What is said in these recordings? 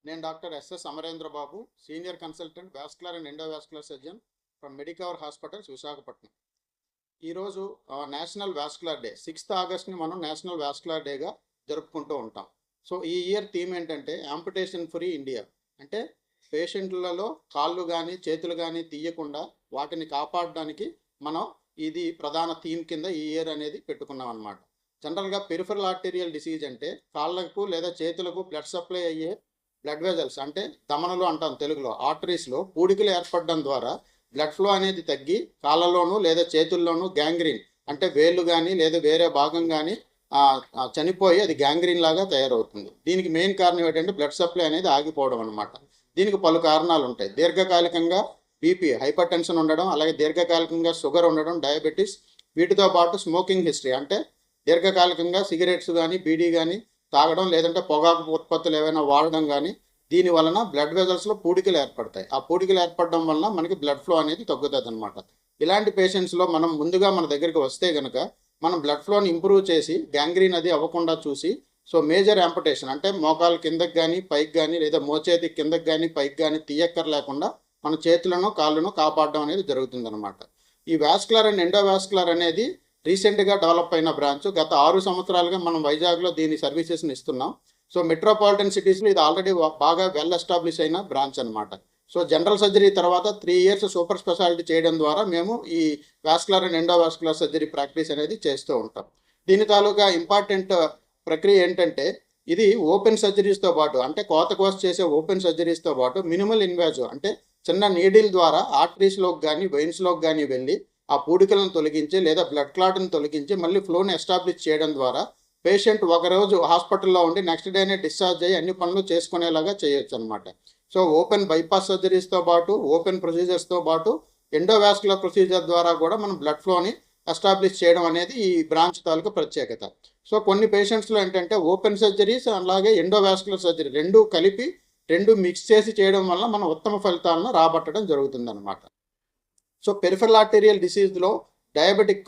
నేను doctor SS Amarendra Babu, senior consultant vascular and endovascular surgeon from Medicover hospitals Visakhapatnam. ఈరోజు national vascular day 6th ఆగస్ట్ని మనం national vascular డేగా జరుపుకుంటూ ఉంటాం. సో ఈ ఇయర్ థీమ్ ఏంటంటే యాంపుటేషన్ ఫ్రీ ఇండియా. అంటే పేషెంట్లలో కాళ్ళు కానీ చేతులు కానీ తీయకుండా వాటిని కాపాడడానికి మనం ఇది ప్రధాన థీమ్ కింద ఈ ఇయర్ అనేది పెట్టుకున్నాం అన్నమాట. జనరల్గా పెరిఫరల్ ఆర్టీరియల్ డిసీజ్ అంటే కాళ్ళకు లేదా చేతులకు బ్లడ్ సప్లై అయ్యే బ్లడ్ వెజల్స్ అంటే దమనలు అంటాం తెలుగులో, ఆర్టరీస్లో పూడికలు ఏర్పడడం ద్వారా బ్లడ్ ఫ్లో అనేది తగ్గి కాళ్ళలోనూ లేదా చేతుల్లోనూ గ్యాంగ్రీన్ అంటే వేళ్ళు కానీ లేదా వేరే భాగం కానీ చనిపోయి అది గ్యాంగ్రీన్ లాగా తయారవుతుంది. దీనికి మెయిన్ కారణం ఏంటంటే బ్లడ్ సప్లై అనేది ఆగిపోవడం అనమాట. దీనికి పలు కారణాలు ఉంటాయి. దీర్ఘకాలికంగా బీపీ హైపర్ టెన్షన్ ఉండడం, అలాగే దీర్ఘకాలికంగా షుగర్ ఉండడం, డయాబెటీస్, వీటితో పాటు స్మోకింగ్ హిస్టరీ అంటే దీర్ఘకాలికంగా సిగరెట్స్ కానీ బీడీ కానీ తాగడం, లేదంటే పొగాకు ఉత్పత్తులు ఏవైనా వాడడం కానీ, దీని వలన బ్లడ్ వెజల్స్లో పూడికలు ఏర్పడతాయి. ఆ పూడికలు ఏర్పడడం వలన మనకి బ్లడ్ ఫ్లో అనేది తగ్గుతుంది అనమాట. ఇలాంటి పేషెంట్స్లో మనం ముందుగా మన దగ్గరికి వస్తే కనుక మనం బ్లడ్ ఫ్లోని ఇంప్రూవ్ చేసి గ్యాంగ్రీన్ అది అవ్వకుండా చూసి సో మేజర్ యాంపుటేషన్ అంటే మోకాలు కిందకి కానీ పైకి కానీ లేదా మోచేతి కిందకి కానీ పైకి కానీ తీయక్కర్ లేకుండా మన చేతులను కాళ్ళను కాపాడడం అనేది జరుగుతుందన్నమాట. ఈ వాస్కులర్ అండ్ ఎండోవాస్కులర్ అనేది రీసెంట్గా డెవలప్ అయిన బ్రాంచ్. గత 6 సంవత్సరాలుగా మనం వైజాగ్లో దీని సర్వీసెస్ని ఇస్తున్నాం. సో మెట్రోపాలిటన్ సిటీస్లో ఇది ఆల్రెడీ బాగా వెల్ ఎస్టాబ్లిష్ అయిన బ్రాంచ్ అనమాట. సో జనరల్ సర్జరీ తర్వాత 3 years సూపర్ స్పెషాలిటీ చేయడం ద్వారా మేము ఈ vascular and endovascular surgery practice అనేది చేస్తూ ఉంటాం. దీని తాలూకా ఇంపార్టెంట్ ప్రక్రియ ఏంటంటే ఇది ఓపెన్ సర్జరీస్తో పాటు అంటే కోత కోస చేసే ఓపెన్ సర్జరీస్తో పాటు మినిమల్ ఇన్వాజివ్ అంటే చిన్న నీడిల్ ద్వారా ఆర్టరీస్లోకి కానీ వెయిన్స్లోకి కానీ వెళ్ళి ఆ పూడికలను తొలగించి లేదా బ్లడ్ క్లాట్ని తొలగించి మళ్ళీ ఫ్లోని ఎస్టాబ్లిష్ చేయడం ద్వారా పేషెంట్ ఒకరోజు హాస్పిటల్లో ఉండి నెక్స్ట్ డేనే డిశ్చార్జ్ అయ్యి అన్ని పనులు చేసుకునేలాగా చేయొచ్చు అనమాట. సో ఓపెన్ బైపాస్ సర్జరీస్తో పాటు ఓపెన్ ప్రొసీజర్స్తో పాటు ఎండోవాస్కులర్ ప్రొసీజర్ ద్వారా కూడా మనం బ్లడ్ ఫ్లోని ఎస్టాబ్లిష్ చేయడం అనేది ఈ బ్రాంచ్ తాలూకు ప్రత్యేకత. సో కొన్ని పేషెంట్స్లో ఏంటంటే ఓపెన్ సర్జరీస్ అలాగే ఎండోవాస్కులర్ సర్జరీ రెండు మిక్స్ చేసి చేయడం వల్ల మనం ఉత్తమ ఫలితాలను రాబట్టడం జరుగుతుందన్నమాట. సో పెరిఫరల్ ఆర్టీరియల్ డిసీజ్లో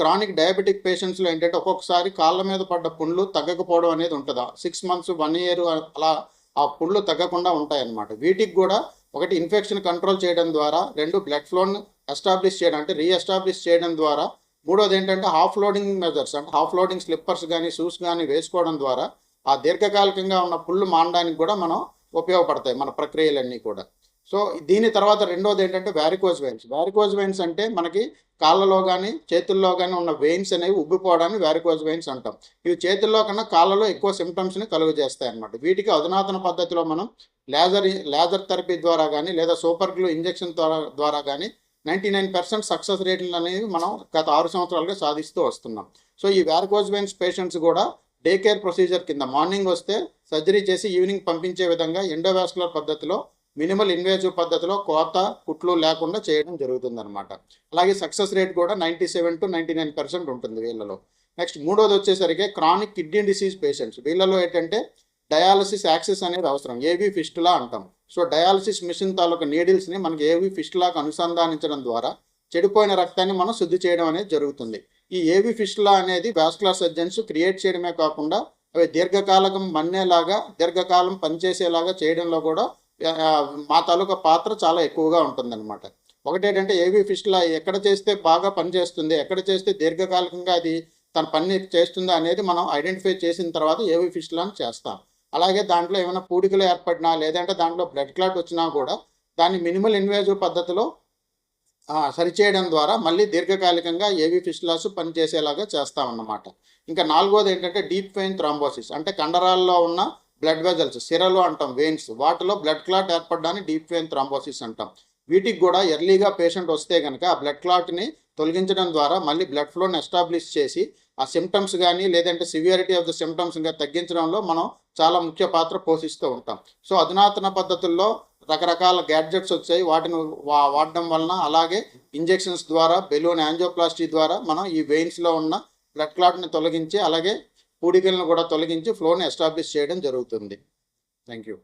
క్రానిక్ డయాబెటిక్ పేషెంట్స్లో ఏంటంటే ఒక్కొక్కసారి కాళ్ళ మీద పడ్డ పుండ్లు తగ్గకపోవడం అనేది ఉంటుంది. 6 months 1 year అలా ఆ పుండ్లు తగ్గకుండా ఉంటాయన్నమాట. వీటికి కూడా ఒకటి ఇన్ఫెక్షన్ కంట్రోల్ చేయడం ద్వారా, 2 బ్లడ్ ఫ్లోని ఎస్టాబ్లిష్ చేయడం అంటే రీఎస్టాబ్లిష్ చేయడం ద్వారా, 3వది ఏంటంటే హాఫ్ లోడింగ్ మెజర్స్ అంటే హాఫ్ లోడింగ్ స్లిప్పర్స్ కానీ షూస్ కానీ వేసుకోవడం ద్వారా ఆ దీర్ఘకాలికంగా ఉన్న పుళ్ళు మానడానికి కూడా మనం ఉపయోగపడతాయి మన ప్రక్రియలన్నీ కూడా. సో దీని తర్వాత 2వది ఏంటంటే వ్యారికోజ్ వెయిన్స్ అంటే మనకి కాళ్ళలో కానీ చేతుల్లో కానీ ఉన్న వెయిన్స్ అనేవి ఉబ్బిపోవడాన్ని వ్యారికోజ్ వెయిన్స్ అంటాం. ఇవి చేతుల్లో కన్నా కాళ్ళలో ఎక్కువ సిమ్టమ్స్ని కలుగజేస్తాయి అన్నమాట. వీటికి అధునాతన పద్ధతిలో మనం లేజర్ థెరపీ ద్వారా కానీ లేదా సూపర్ గ్లూ ఇంజెక్షన్ ద్వారా కానీ 99% సక్సెస్ రేట్లు అనేవి మనం గత 6 సంవత్సరాలుగా సాధిస్తూ వస్తున్నాం. సో ఈ వ్యారికోజ్ వెయిన్స్ పేషెంట్స్ కూడా డే కేర్ ప్రొసీజర్ కింద మార్నింగ్ వస్తే సర్జరీ చేసి ఈవినింగ్ పంపించే విధంగా ఎండోవాస్కులర్ పద్ధతిలో మినిమల్ ఇన్వేజివ్ పద్ధతిలో కోత కుట్లు లేకుండా చేయడం జరుగుతుందన్నమాట. అలాగే సక్సెస్ రేట్ కూడా 97 to 99% ఉంటుంది వీళ్ళలో. నెక్స్ట్ 3వది వచ్చేసరికి క్రానిక్ కిడ్నీ డిసీజ్ పేషెంట్స్. వీళ్ళలో ఏంటంటే డయాలసిస్ యాక్సెస్ అనేది అవసరం, ఏవీ ఫిస్టులా అంటాం. సో డయాలసిస్ మిషన్ తాలూకా నీడిల్స్ని మనకి ఏవీ ఫిస్టులాకు అనుసంధానించడం ద్వారా చెడిపోయిన రక్తాన్ని మనం శుద్ధి చేయడం అనేది జరుగుతుంది. ఈ ఏవీ ఫిస్టులా అనేది వాస్కులర్ సర్జన్స్ క్రియేట్ చేయడమే కాకుండా అవి దీర్ఘకాలం పనిచేసేలాగా చేయడంలో కూడా మా తాలూకా పాత్ర చాలా ఎక్కువగా ఉంటుందన్నమాట. ఒకటేంటంటే ఏవీ ఫిస్టులా ఎక్కడ చేస్తే బాగా పనిచేస్తుంది, ఎక్కడ చేస్తే దీర్ఘకాలికంగా అది తన పని చేస్తుందా అనేది మనం ఐడెంటిఫై చేసిన తర్వాత ఏవీ ఫిస్టులాని చేస్తాం. అలాగే దాంట్లో ఏమైనా పూడికలు ఏర్పడినా లేదంటే దాంట్లో బ్లడ్ క్లాట్ వచ్చినా కూడా దాన్ని మినిమల్ ఇన్వేజివ్ పద్ధతిలో సరిచేయడం ద్వారా మళ్ళీ దీర్ఘకాలికంగా ఏవీ ఫిస్టులాస్ పనిచేసేలాగా చేస్తామన్నమాట. ఇంకా 4వది ఏంటంటే డీప్ వెయిన్ థ్రాంబోసిస్ అంటే కండరాల్లో ఉన్న బ్లడ్ వెజల్స్ సిరలు అంటాం వెయిన్స్, వాటిలో బ్లడ్ క్లాట్ ఏర్పడడాన్ని డీప్ వెయిన్ థ్రాంబోసిస్ అంటాం. వీటికి కూడా ఎర్లీగా పేషెంట్ వస్తే కనుక ఆ బ్లడ్ క్లాట్ని తొలగించడం ద్వారా మళ్ళీ బ్లడ్ ఫ్లోని ఎస్టాబ్లిష్ చేసి ఆ సిమ్టమ్స్ కానీ లేదంటే సివియారిటీ ఆఫ్ ద సిమ్టమ్స్ ఇంకా తగ్గించడంలో మనం చాలా ముఖ్య పాత్ర పోషిస్తూ ఉంటాం. సో అధునాతన పద్ధతుల్లో రకరకాల గ్యాడ్జెట్స్ వచ్చాయి, వాటిని వాడడం వలన అలాగే ఇంజెక్షన్స్ ద్వారా బెలూన్ యాంజియోప్లాస్టీ ద్వారా మనం ఈ వెయిన్స్లో ఉన్న బ్లడ్ క్లాట్ని తొలగించి అలాగే పూడికలను కూడా తొలగించి ఫ్లోని ఎస్టాబ్లిష్ చేయడం జరుగుతుంది. Thank you.